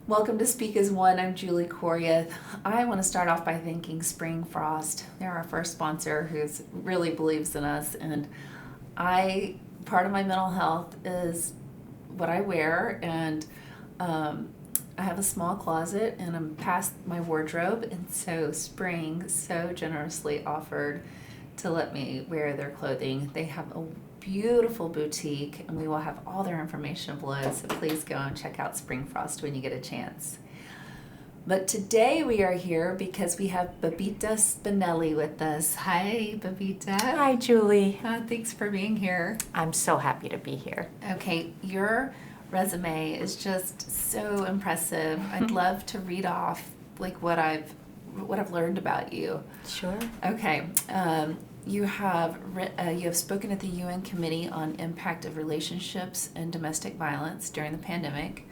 Welcome to Speak as One. I'm Julie Corrieth. I want to start off by thanking Spring Frost. They're our first sponsor who really believes in us. And part of my mental health is what I wear. And I have a small closet and I'm past my wardrobe. And so Spring so generously offered to let me wear their clothing. They have a beautiful boutique, and we will have all their information below, so please go and check out Spring Frost when you get a chance. But today we are here because we have Babita Spinelli with us. Hi, Babita. Hi, Julie. Thanks for being here. I'm so happy to be here. Okay, your resume is just so impressive. I'd love to read off like what I've learned about you. Sure. Okay. You have spoken at the UN Committee on Impact of Relationships and Domestic Violence during the pandemic.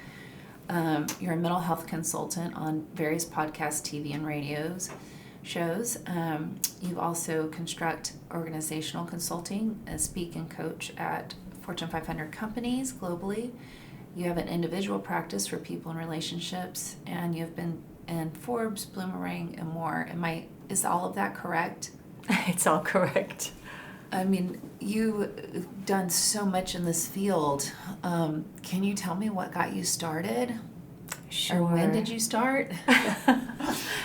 You're a mental health consultant on various podcasts, TV, and radio shows. You also construct organizational consulting, speak and coach at Fortune 500 companies globally. You have an individual practice for people in relationships, and you've been in Forbes, Bloomerang, and more. Is all of that correct? It's all correct. I mean, you've done so much in this field. Can you tell me what got you started? Sure. Or when did you start?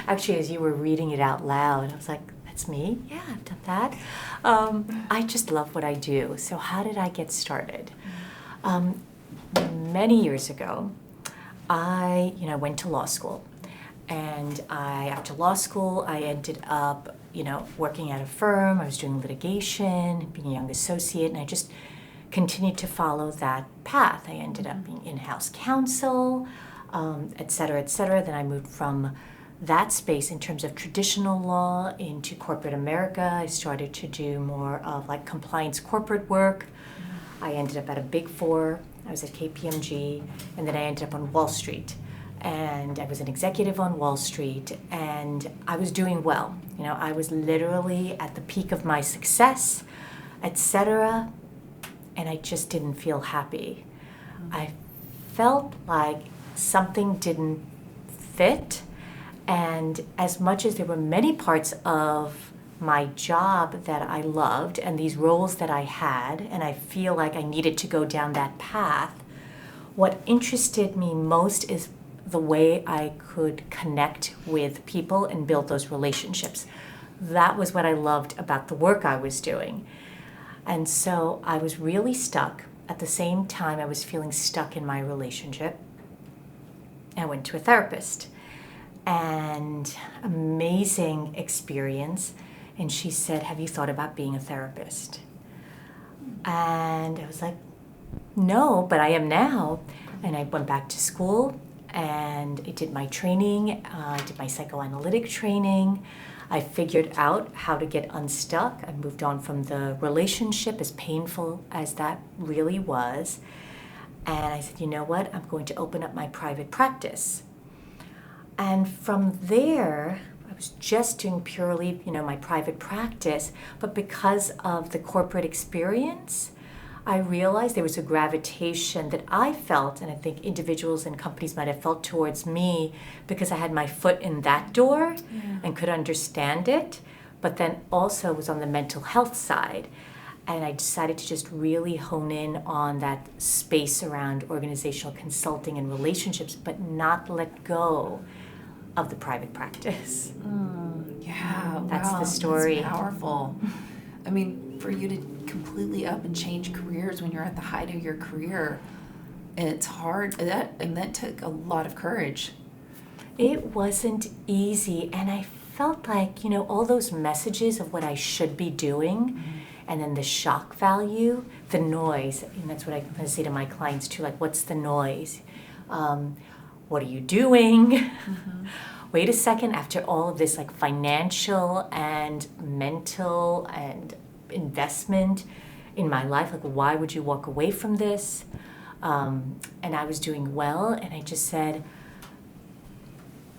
Actually, as you were reading it out loud, I was like, that's me? Yeah, I've done that. I just love what I do. So how did I get started? Many years ago, I went to law school. And after law school, I ended up working at a firm. I was doing litigation, being a young associate, and I just continued to follow that path. I ended up being in-house counsel, et cetera, et cetera. Then I moved from that space in terms of traditional law into corporate America. I started to do more of like compliance corporate work. I ended up at a Big Four. I was at KPMG, and then I ended up on Wall Street. And I was an executive on Wall Street, and I was doing well. I was literally at the peak of my success, etc., and I just didn't feel happy. I felt like something didn't fit, and as much as there were many parts of my job that I loved and these roles that I had, and I feel like I needed to go down that path, what interested me most is the way I could connect with people and build those relationships. That was what I loved about the work I was doing. And so I was really stuck. At the same time, I was feeling stuck in my relationship. I went to a therapist, and amazing experience. And she said, "Have you thought about being a therapist?" And I was like, "No, but I am now." And I went back to school, and I did my training. I did my psychoanalytic training. I figured out how to get unstuck. I moved on from the relationship, as painful as that really was. And I said, you know what? I'm going to open up my private practice. And from there, I was just doing purely, my private practice. But because of the corporate experience, I realized there was a gravitation that I felt, and I think individuals and companies might have felt towards me because I had my foot in that door and could understand it, but then also was on the mental health side. And I decided to just really hone in on that space around organizational consulting and relationships, but not let go of the private practice. Yeah, That's wow, the story. That's powerful. I mean, for you to completely up and change careers when you're at the height of your career, it's hard. That took a lot of courage. It wasn't easy, and I felt like, all those messages of what I should be doing, and then the shock value, the noise, and that's what I say to my clients too, like, what's the noise? What are you doing? Wait a second, after all of this like financial and mental and investment in my life, like why would you walk away from this? And I was doing well, and I just said,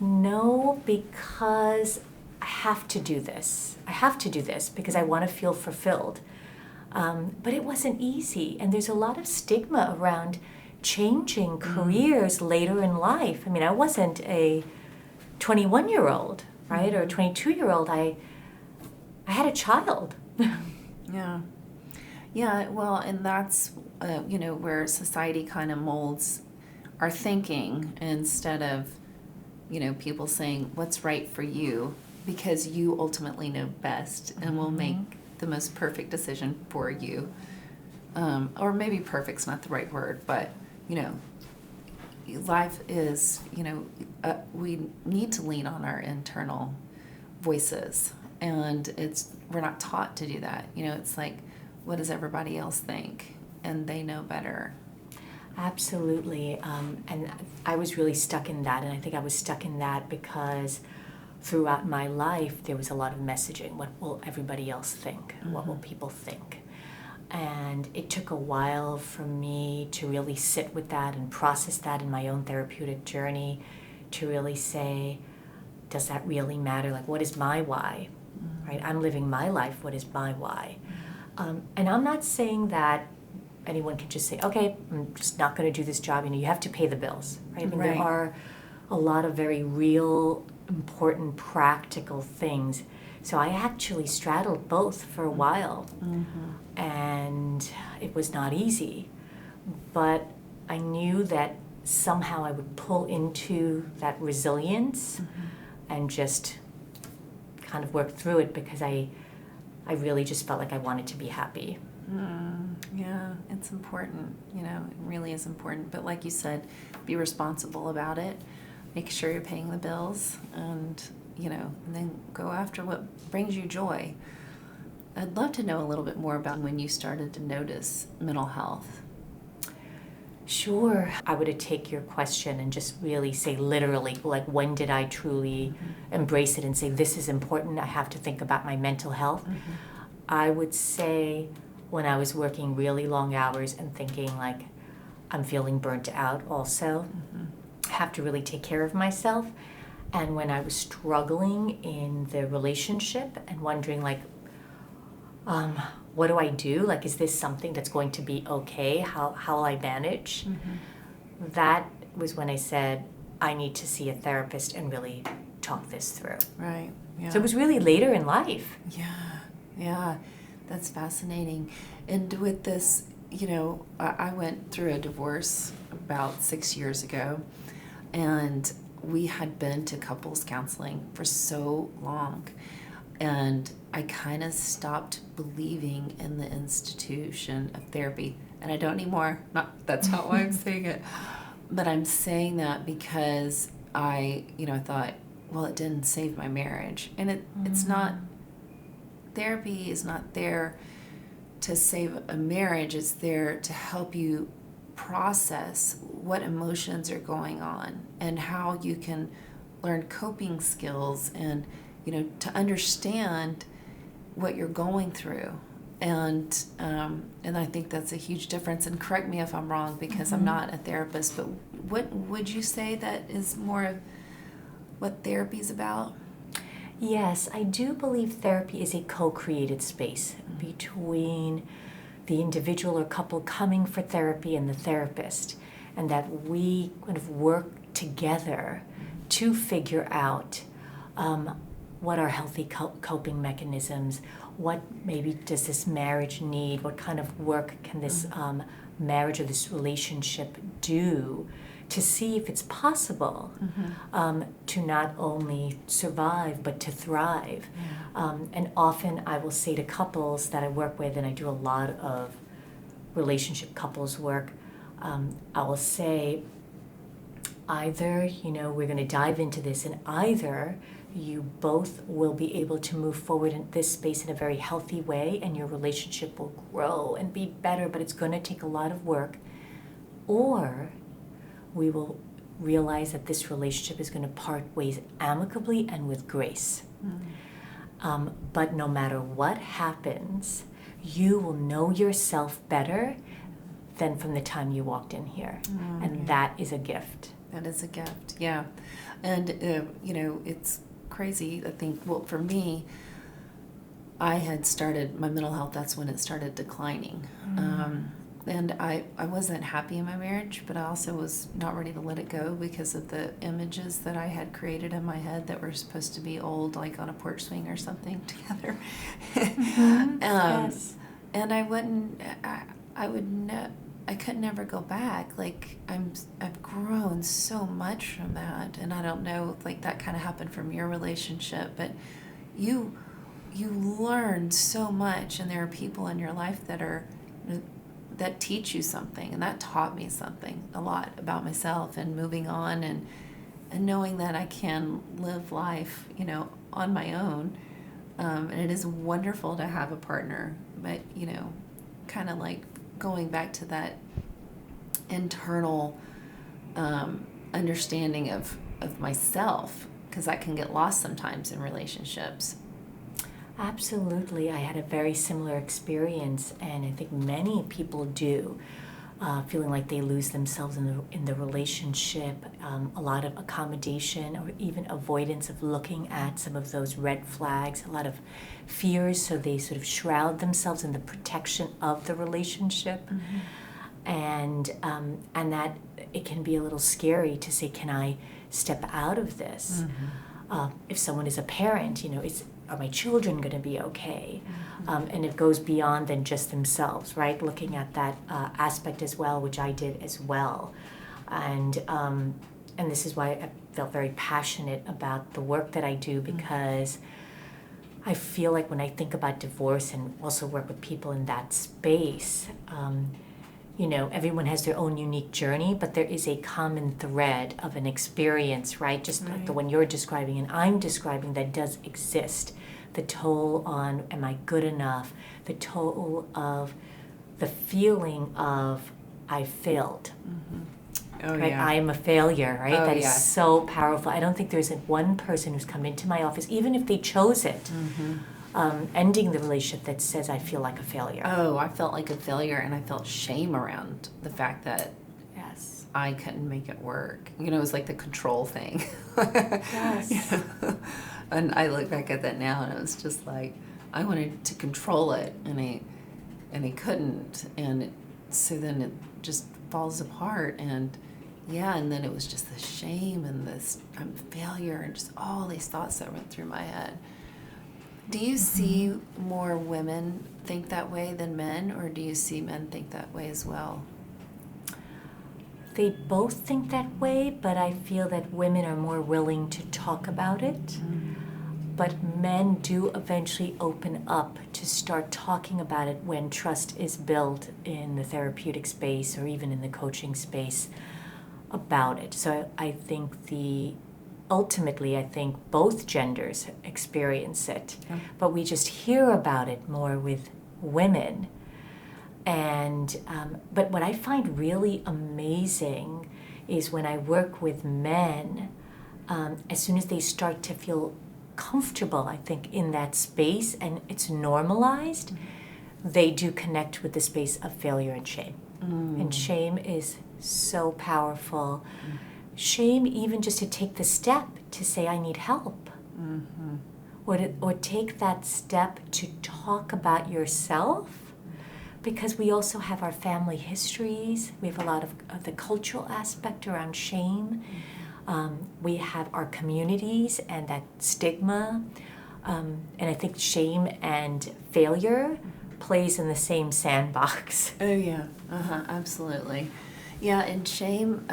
no, because I have to do this. I have to do this because I want to feel fulfilled. But it wasn't easy, and there's a lot of stigma around changing careers later in life. I mean, I wasn't a 21-year-old, right, or a 22-year-old. I had a child. Yeah. Yeah, well, and that's, where society kind of molds our thinking instead of, people saying what's right for you, because you ultimately know best and will make the most perfect decision for you. Or maybe perfect's not the right word, but, life is, we need to lean on our internal voices, and we're not taught to do that. It's like, what does everybody else think? And they know better. Absolutely. And I was really stuck in that. And I think I was stuck in that because throughout my life, there was a lot of messaging. What will everybody else think? What will people think? And it took a while for me to really sit with that and process that in my own therapeutic journey, to really say, does that really matter? Like, what is my why? Right? I'm living my life. What is my why? And I'm not saying that anyone can just say, okay, I'm just not going to do this job. You have to pay the bills, right? I mean, there are a lot of very real, important, practical things. So I actually straddled both for a while, and it was not easy. But I knew that somehow I would pull into that resilience and just kind of work through it, because I really just felt like I wanted to be happy. Yeah, it's important. It really is important. But like you said, be responsible about it. Make sure you're paying the bills, and and then go after what brings you joy. I'd love to know a little bit more about when you started to notice mental health. Sure. I would take your question and just really say literally, like, when did I truly embrace it and say, this is important, I have to think about my mental health? I would say when I was working really long hours and thinking, like, I'm feeling burnt out also. I have to really take care of myself. And when I was struggling in the relationship and wondering, like, what do I do? Like, is this something that's going to be okay? How will I manage? That was when I said, I need to see a therapist and really talk this through. Right. Yeah. So it was really later in life. Yeah. That's fascinating. And with this, I went through a divorce about 6 years ago, and we had been to couples counseling for so long. And I kind of stopped believing in the institution of therapy. And I don't anymore. That's not why I'm saying it. But I'm saying that because I thought, well, it didn't save my marriage. And it's not, therapy is not there to save a marriage. It's there to help you process what emotions are going on and how you can learn coping skills and to understand what you're going through. And I think that's a huge difference. And correct me if I'm wrong, because I'm not a therapist, but what would you say that is more of what therapy is about? Yes, I do believe therapy is a co-created space between the individual or couple coming for therapy and the therapist, and that we kind of work together to figure out what are healthy coping mechanisms, what maybe does this marriage need, what kind of work can this marriage or this relationship do to see if it's possible to not only survive but to thrive. And often I will say to couples that I work with, and I do a lot of relationship couples work, I will say either, we're going to dive into this, and either you both will be able to move forward in this space in a very healthy way, and your relationship will grow and be better, but it's going to take a lot of work, or we will realize that this relationship is going to part ways amicably and with grace. But no matter what happens, you will know yourself better than from the time you walked in here. And that is a gift. That is a gift, yeah. And, it's crazy. I think, well, for me, I had started my mental health, that's when it started declining. And I wasn't happy in my marriage, but I also was not ready to let it go because of the images that I had created in my head that were supposed to be old, like on a porch swing or something together. Yes. And I wouldn't, I could never go back. Like I've grown so much from that, and I don't know, like that kind of happened from your relationship, but you learn so much, and there are people in your life that are that teach you something, and that taught me something a lot about myself and moving on, and knowing that I can live life, on my own. And it is wonderful to have a partner, but kind of like going back to that internal understanding of myself, because I can get lost sometimes in relationships. Absolutely. I had a very similar experience, and I think many people do, feeling like they lose themselves in the relationship, a lot of accommodation or even avoidance of looking at some of those red flags, a lot of fears, so they sort of shroud themselves in the protection of the relationship. And that it can be a little scary to say, can I step out of this? If someone is a parent, are my children going to be okay? And it goes beyond than just themselves, right? Looking at that aspect as well, which I did as well. And this is why I felt very passionate about the work that I do, because I feel like when I think about divorce and also work with people in that space, everyone has their own unique journey, but there is a common thread of an experience, right? Just like the one you're describing and I'm describing, that does exist. The toll on, am I good enough? The toll of the feeling of, I failed. Oh, right? yeah. I am a failure, right? Oh, That is yeah. so powerful. I don't think there's one person who's come into my office, even if they chose it, ending the relationship, that says, I feel like a failure. Oh, I felt like a failure, and I felt shame around the fact that Yes. I couldn't make it work. It was like the control thing. Yes. And I look back at that now, and it was just like I wanted to control it, and I couldn't, and so then it just falls apart, and and then it was just the shame and this I'm a failure, and just all these thoughts that went through my head. Do you see more women think that way than men, or do you see men think that way as well? They both think that way, but I feel that women are more willing to talk about it. But men do eventually open up to start talking about it when trust is built in the therapeutic space or even in the coaching space about it. So I think ultimately, I think both genders experience it, but we just hear about it more with women. And but what I find really amazing is when I work with men, as soon as they start to feel comfortable, I think, in that space and it's normalized, they do connect with the space of failure and shame. And shame is so powerful. Shame, even just to take the step to say, I need help. Or take that step to talk about yourself, because we also have our family histories. We have a lot of the cultural aspect around shame. We have our communities and that stigma. And I think shame and failure plays in the same sandbox. Oh, yeah. Absolutely. Yeah, and shame,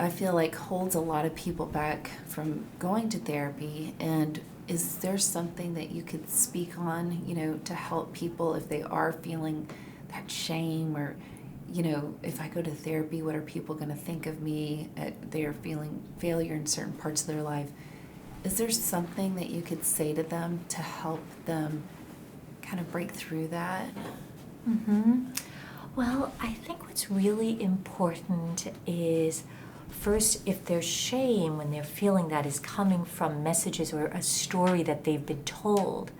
I feel like holds a lot of people back from going to therapy. And is there something that you could speak on, to help people if they are feeling that shame, or, if I go to therapy, what are people going to think of me? They're feeling failure in certain parts of their life. Is there something that you could say to them to help them kind of break through that? Well, I think what's really important is, first, if there's shame when they're feeling that is coming from messages or a story that they've been told,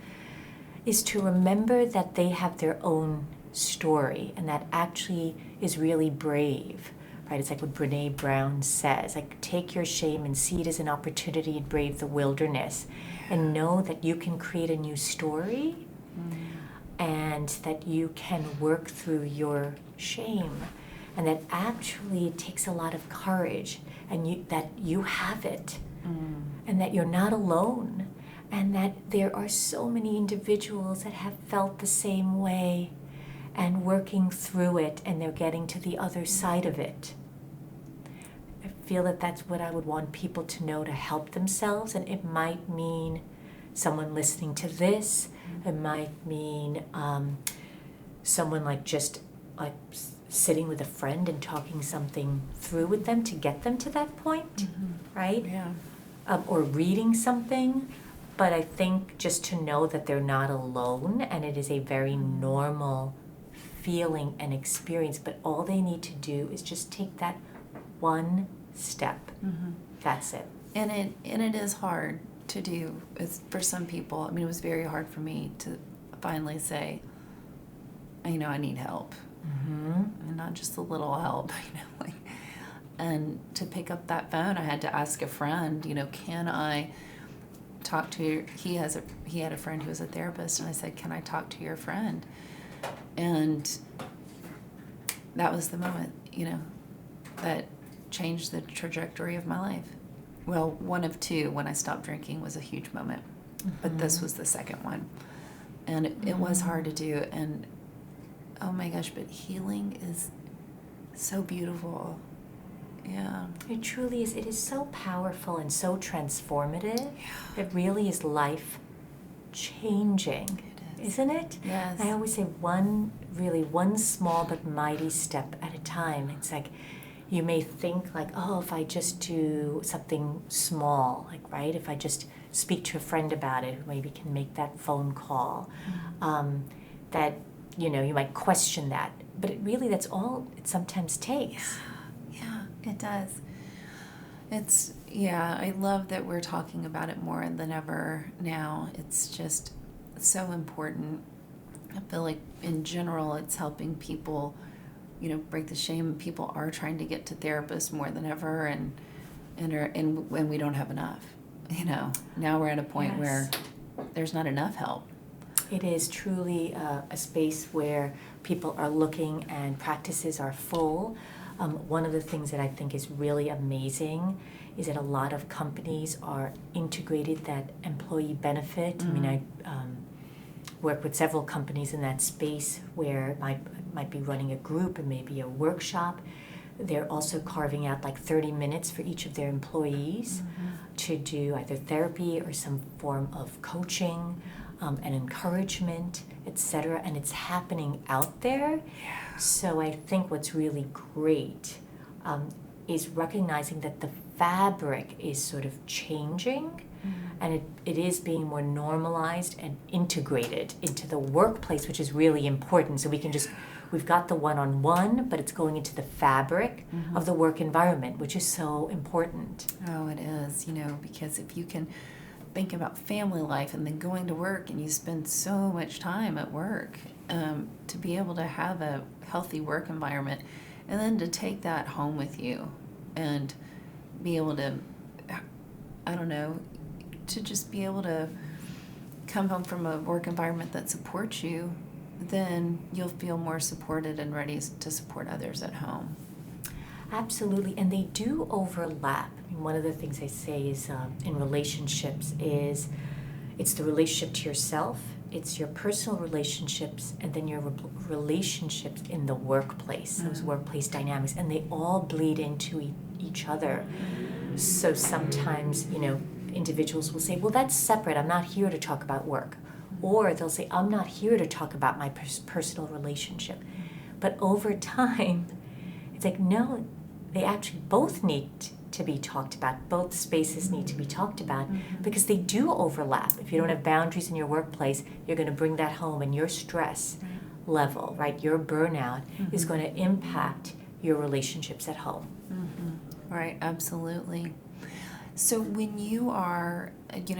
is to remember that they have their own story, and that actually is really brave, right? It's like what Brene Brown says, like, take your shame and see it as an opportunity and brave the wilderness, and know that you can create a new story. and that you can work through your shame, and that actually it takes a lot of courage, and that you have it, and that you're not alone, and that there are so many individuals that have felt the same way and working through it, and they're getting to the other side of it. I feel that that's what I would want people to know to help themselves, and it might mean someone listening to this. It might mean someone just sitting with a friend and talking something through with them to get them to that point, right? Yeah. Or reading something. But I think just to know that they're not alone, and it is a very normal feeling and experience, but all they need to do is just take that one step. That's it. And it is hard to do. It's, for some people, I mean, it was very hard for me to finally say, I need help. And not just a little help, and to pick up that phone, I had to ask a friend, can I talk to he had a friend who was a therapist, and I said, can I talk to your friend? And that was the moment, that changed the trajectory of my life. Well, one of two. When I stopped drinking was a huge moment, but this was the second one, and it was hard to do. And oh my gosh, but healing is so beautiful. Yeah. It truly is. It is so powerful and so transformative. Yeah. It really is life changing. It is. Isn't it? Yes. I always say one small but mighty step at a time. It's like you may think if I just do something small, right? If I just speak to a friend about it, maybe can make that phone call, that, you might question that. But that's all it sometimes takes. Yeah, it does. I love that we're talking about it more than ever now. It's just so important. I feel like in general it's helping people, break the shame. People are trying to get to therapists more than ever, and when we don't have enough. Now we're at a point where there's not enough help. It is truly a space where people are looking and practices are full. One of the things that I think is really amazing is that a lot of companies are integrated that employee benefit. I mean, I work with several companies in that space where might be running a group and maybe a workshop. They're also carving out 30 minutes for each of their employees to do either therapy or some form of coaching and encouragement, etc. And it's happening out there. Yeah. So I think what's really great is recognizing that the fabric is sort of changing, and it is being more normalized and integrated into the workplace, which is really important. So we've got the one-on-one, but it's going into the fabric of the work environment, which is so important. Oh, it is, because if you can think about family life and then going to work, and you spend so much time at work, to be able to have a healthy work environment, and then to take that home with you and be able to, to just be able to come home from a work environment that supports you, then you'll feel more supported and ready to support others at home. Absolutely, and they do overlap. I mean, one of the things I say is in relationships is it's the relationship to yourself, it's your personal relationships, and then your relationships in the workplace, those workplace dynamics, and they all bleed into each other. So sometimes, individuals will say, well, that's separate. I'm not here to talk about work. Or they'll say, I'm not here to talk about my personal relationship. But over time, it's no, they actually both need to be talked about. Both spaces need to be talked about because they do overlap. If you don't have boundaries in your workplace, you're going to bring that home, and your stress level, right, your burnout is going to impact your relationships at home. Right, absolutely. So when you are,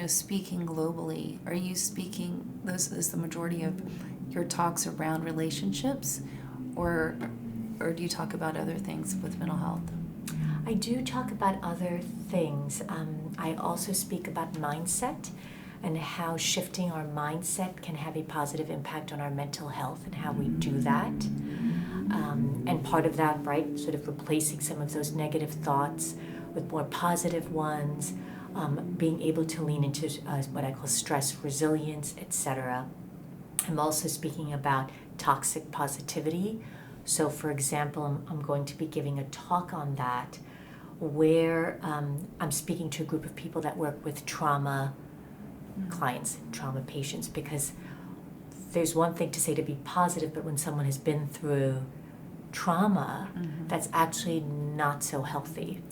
speaking globally, are you speaking, is the majority of your talks around relationships, or do you talk about other things with mental health? I do talk about other things. I also speak about mindset and how shifting our mindset can have a positive impact on our mental health and how we do that. And part of that, right, sort of replacing some of those negative thoughts with more positive ones, being able to lean into what I call stress resilience, etc. I'm also speaking about toxic positivity. So, for example, I'm going to be giving a talk on that where I'm speaking to a group of people that work with trauma clients, trauma patients, because there's one thing to say to be positive, but when someone has been through trauma, that's actually not so healthy.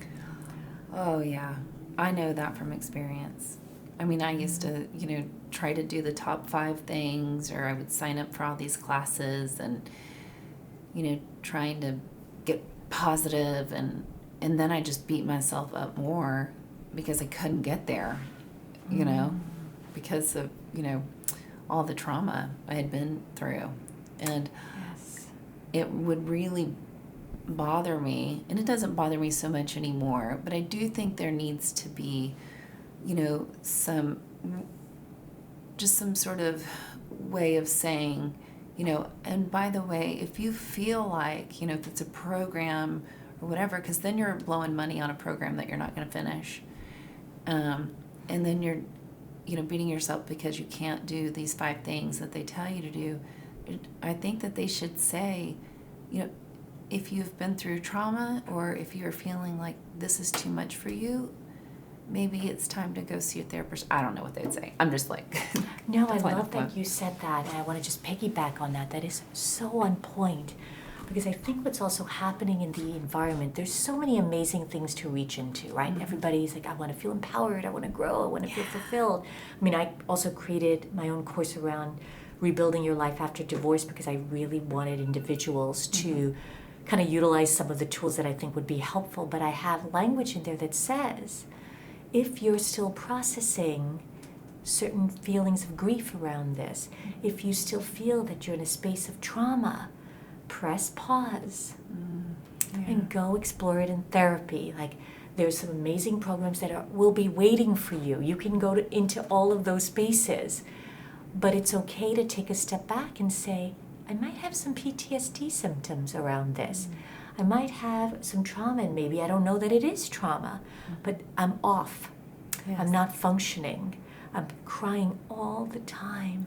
Oh, yeah. I know that from experience. I mean, I used to, try to do the top 5 things, or I would sign up for all these classes and, trying to get positive, and then I just beat myself up more because I couldn't get there, because of, all the trauma I had been through. And it would really bother me, and it doesn't bother me so much anymore, but I do think there needs to be, some sort of way of saying, and by the way, if you feel like, if it's a program or whatever, because then you're blowing money on a program that you're not going to finish. And then you're, beating yourself because you can't do these 5 things that they tell you to do. I think that they should say, if you've been through trauma, or if you're feeling like this is too much for you, maybe it's time to go see a therapist. I don't know what they'd say. I'm just like... No, I love that you said that, and I want to just piggyback on that. That is so on point, because I think what's also happening in the environment, there's so many amazing things to reach into, right? Everybody's like, I want to feel empowered, I want to grow, I want to feel fulfilled. I mean, I also created my own course around rebuilding your life after divorce because I really wanted individuals to kind of utilize some of the tools that I think would be helpful, but I have language in there that says, if you're still processing certain feelings of grief around this, if you still feel that you're in a space of trauma, press pause and go explore it in therapy. Like, there's some amazing programs that will be waiting for you. You can go into all of those spaces, but it's okay to take a step back and say, I might have some PTSD symptoms around this. I might have some trauma, and maybe I don't know that it is trauma, but I'm off. Yes. I'm not functioning. I'm crying all the time.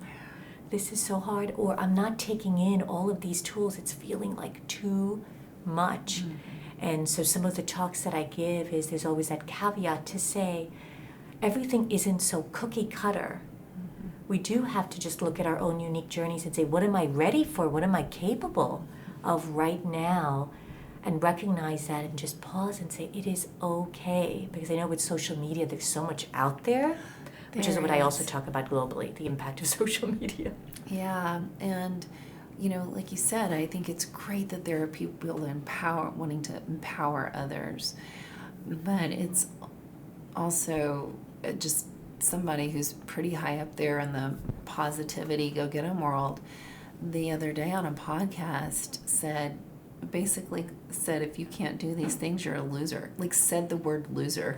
This is so hard. Or I'm not taking in all of these tools. It's feeling like too much. And so some of the talks that I give is there's always that caveat to say, everything isn't so cookie cutter. We do have to just look at our own unique journeys and say, what am I ready for? What am I capable of right now? And recognize that and just pause and say, it is okay. Because I know with social media, there's so much out there, which is what I also talk about globally, the impact of social media. Yeah, and, like you said, I think it's great that there are people wanting to empower others. But it's also just somebody who's pretty high up there in the positivity, go-get-em world, the other day on a podcast basically said, if you can't do these things, you're a loser. Like, said the word loser.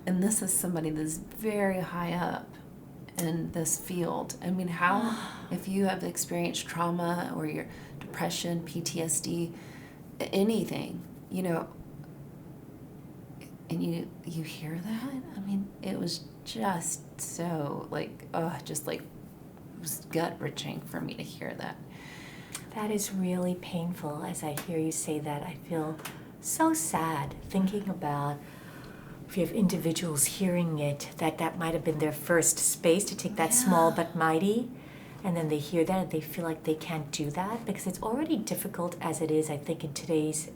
And this is somebody that's very high up in this field. I mean, how, if you have experienced trauma or your depression, PTSD, anything, and you hear that, I mean, it was just so it was gut-wrenching for me to hear that. That is really painful. As I hear you say that, I feel so sad thinking about if you have individuals hearing it, that might have been their first space to take that small but mighty, and then they hear that and they feel like they can't do that, because it's already difficult as it is, I think, in today's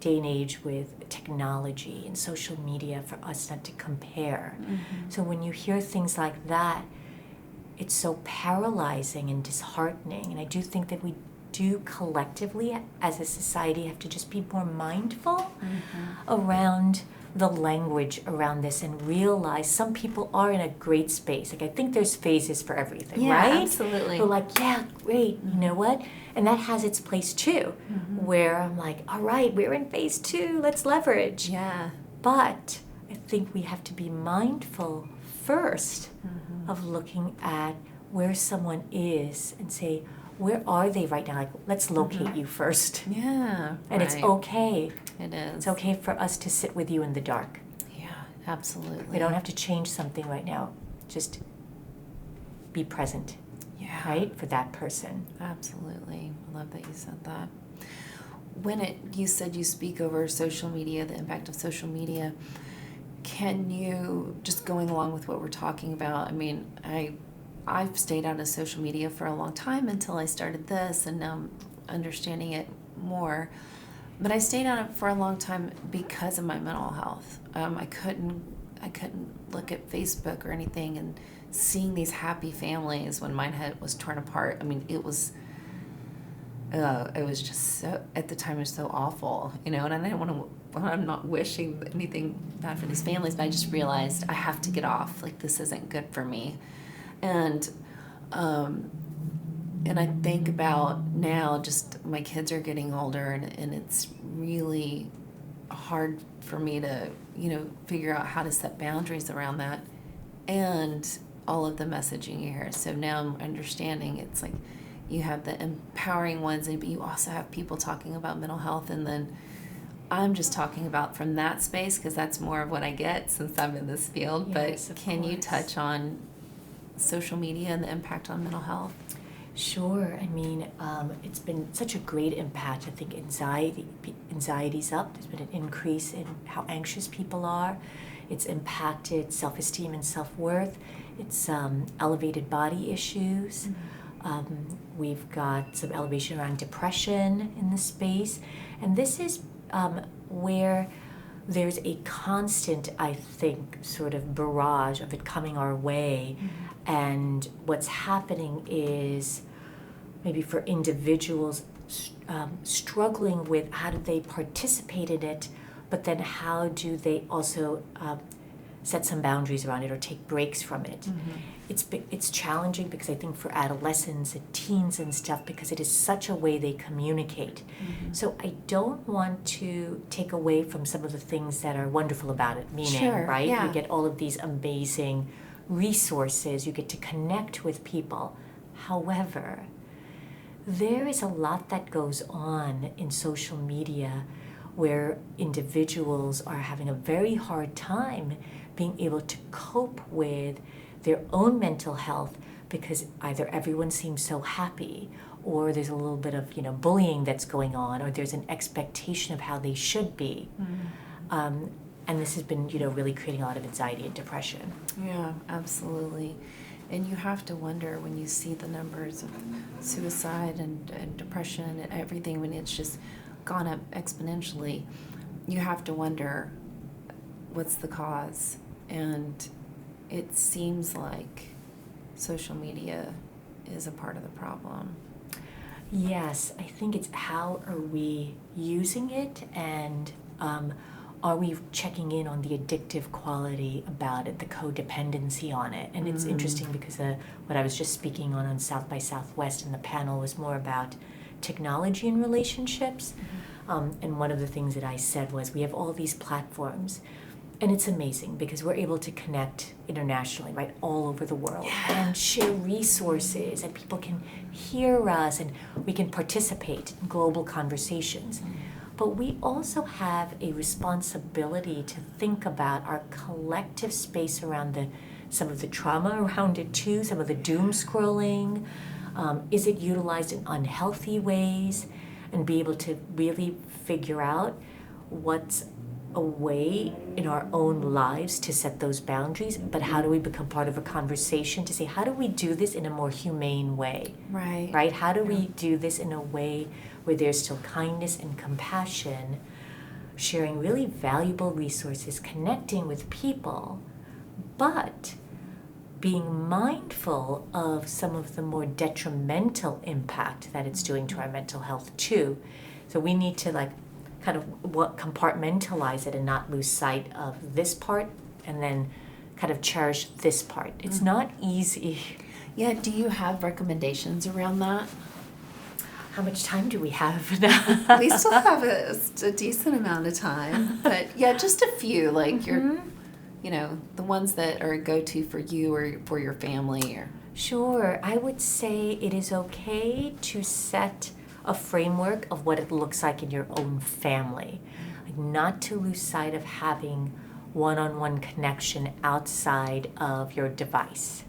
day and age with technology and social media for us not to compare. So when you hear things like that, it's so paralyzing and disheartening. And I do think that we do collectively as a society have to just be more mindful around the language around this and realize some people are in a great space. Like, I think there's phases for everything, right? Absolutely. We're like, yeah, great, you know what? And that has its place too, where I'm like, all right, we're in phase 2, let's leverage. Yeah. But I think we have to be mindful first of looking at where someone is and say, where are they right now? Like, let's locate you first. Yeah. And it's okay. It is. It's okay for us to sit with you in the dark. Yeah, absolutely. We don't have to change something right now. Just be present. Yeah. Right? For that person. Absolutely. I love that you said that. You said you speak over social media, the impact of social media, can you, just going along with what we're talking about, I mean, I've stayed out of social media for a long time until I started this, and now I'm understanding it more. But I stayed out of it for a long time because of my mental health. I couldn't look at Facebook or anything and seeing these happy families when mine was torn apart. I mean, it was just so, at the time it was so awful, and I didn't want to. I'm not wishing anything bad for these families, but I just realized I have to get off. Like, this isn't good for me. And I think about now, just my kids are getting older, and it's really hard for me to, figure out how to set boundaries around that, and all of the messaging you hear. So now I'm understanding it's like you have the empowering ones, but you also have people talking about mental health, and then I'm just talking about from that space because that's more of what I get since I'm in this field. Yes, but can you touch on social media and the impact on mental health? Sure. I mean, it's been such a great impact. I think anxiety's up. There's been an increase in how anxious people are. It's impacted self-esteem and self-worth. It's elevated body issues. We've got some elevation around depression in the space. And this is where there's a constant, I think, sort of barrage of it coming our way. And what's happening is maybe for individuals struggling with how do they participate in it, but then how do they also set some boundaries around it or take breaks from it. It's challenging because I think for adolescents and teens and stuff, because it is such a way they communicate. So I don't want to take away from some of the things that are wonderful about it, meaning, right? Yeah. You get all of these amazing resources, you get to connect with people. However, there is a lot that goes on in social media where individuals are having a very hard time being able to cope with their own mental health because either everyone seems so happy or there's a little bit of bullying that's going on, or there's an expectation of how they should be. And this has been really creating a lot of anxiety and depression. Yeah, absolutely. And you have to wonder when you see the numbers of suicide and depression and everything, when it's just gone up exponentially, you have to wonder what's the cause. And it seems like social media is a part of the problem. Yes, I think it's how are we using it, and are we checking in on the addictive quality about it, the codependency on it? And it's interesting because what I was just speaking on South by Southwest in the panel was more about technology and relationships. And one of the things that I said was we have all these platforms, and it's amazing because we're able to connect internationally, right, all over the world, and share resources, and people can hear us, and we can participate in global conversations. But we also have a responsibility to think about our collective space around some of the trauma around it too, some of the doom scrolling. Is it utilized in unhealthy ways? And be able to really figure out what's a way in our own lives to set those boundaries, but how do we become part of a conversation to say, how do we do this in a more humane way? Right? How do we do this in a way where there's still kindness and compassion, sharing really valuable resources, connecting with people, but being mindful of some of the more detrimental impact that it's doing to our mental health too. So we need to kind of compartmentalize it and not lose sight of this part, and then kind of cherish this part. It's not easy. Yeah, do you have recommendations around that? How much time do we have now? We still have a decent amount of time, but yeah, just a few, the ones that are a go-to for you or for your family? Or Sure. I would say it is okay to set a framework of what it looks like in your own family. Like, not to lose sight of having one-on-one connection outside of your device.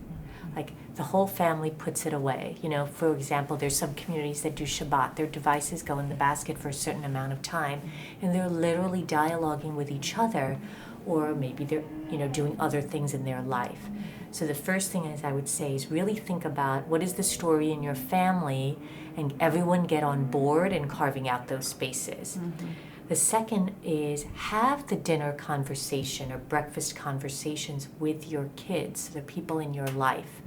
Like, the whole family puts it away. For example, there's some communities that do Shabbat. Their devices go in the basket for a certain amount of time, and they're literally dialoguing with each other, or maybe they're, doing other things in their life. So the first thing is, I would say, is really think about what is the story in your family, and everyone get on board in carving out those spaces. Mm-hmm. The second is have the dinner conversation or breakfast conversations with your kids, the people in your life,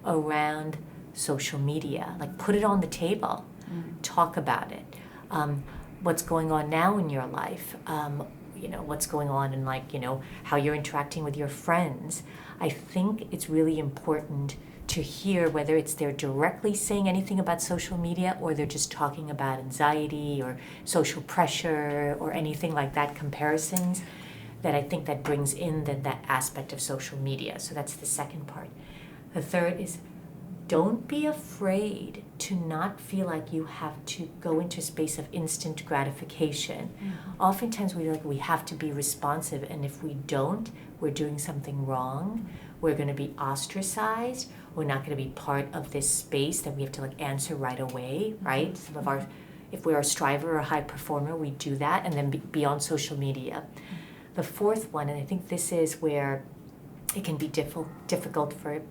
around social media. Like, put it on the table, talk about it. What's going on now in your life? What's going on in how you're interacting with your friends. I think it's really important to hear whether it's they're directly saying anything about social media, or they're just talking about anxiety or social pressure or anything like that, comparisons, that I think that brings in that aspect of social media. So that's the second part. The third is, don't be afraid to not feel like you have to go into a space of instant gratification. Mm-hmm. Oftentimes we feel like we have to be responsive, and if we don't, we're doing something wrong. We're going to be ostracized. We're not going to be part of this space that we have to answer right away, right? Some of our, if we're a striver or a high performer, we do that, and then be on social media. The fourth one, and I think this is where it can be difficult for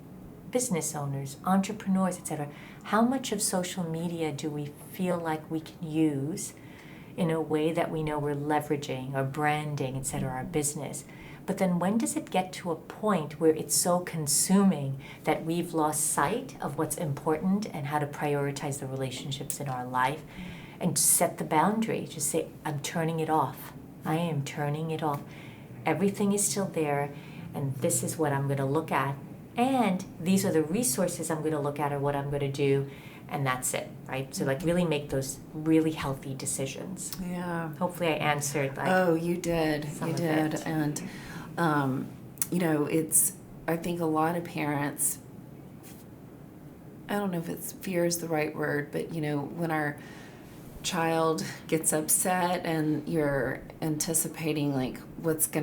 business owners, entrepreneurs, etc. How much of social media do we feel like we can use in a way that we know we're leveraging or branding, etc., our business? But then when does it get to a point where it's so consuming that we've lost sight of what's important and how to prioritize the relationships in our life, and set the boundary? Just say, I'm turning it off. I am turning it off. Everything is still there, and this is what I'm going to look at. And these are the resources I'm going to look at, or what I'm going to do, and that's it, right? So really make those really healthy decisions. Yeah. Hopefully I answered. Oh, you did. You did. And, I think a lot of parents, I don't know if fear is the right word, but, when our child gets upset and you're anticipating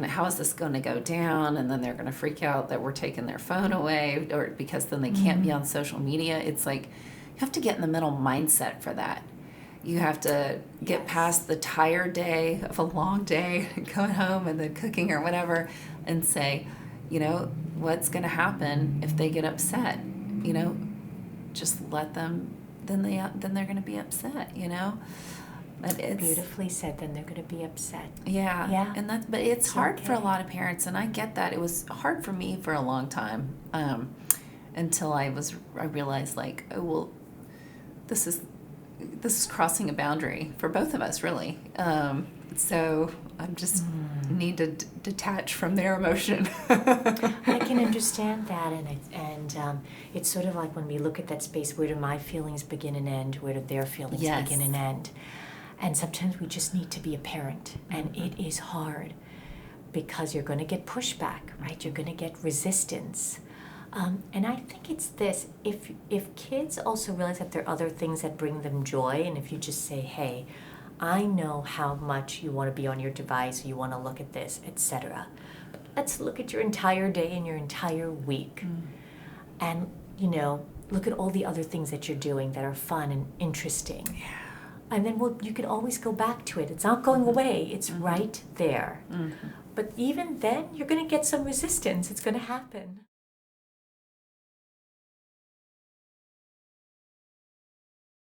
how is this going to go down, and then they're going to freak out that we're taking their phone away, or because then they can't be on social media. It's like you have to get in the mental mindset for that. You have to get past the tired day of a long day, going home and then cooking or whatever, and say, what's going to happen if they get upset? Just let them. Then they're going to be upset. But it's beautifully said. Then they're going to be upset. Yeah. Yeah. And but it's hard for a lot of parents, and I get that. It was hard for me for a long time, until I realized this is crossing a boundary for both of us, really. So I'm just need to detach from their emotion. I can understand that, and it's sort of like when we look at that space, where do my feelings begin and end? Where do their feelings begin and end? And sometimes we just need to be a parent, and it is hard because you're going to get pushback, right? You're going to get resistance. And I think it's this, if kids also realize that there are other things that bring them joy, and if you just say, hey, I know how much you want to be on your device, you want to look at this, etc. But let's look at your entire day and your entire week. And, look at all the other things that you're doing that are fun and interesting. Yeah. And then you can always go back to it. It's not going away. It's right there. But even then, you're going to get some resistance. It's going to happen.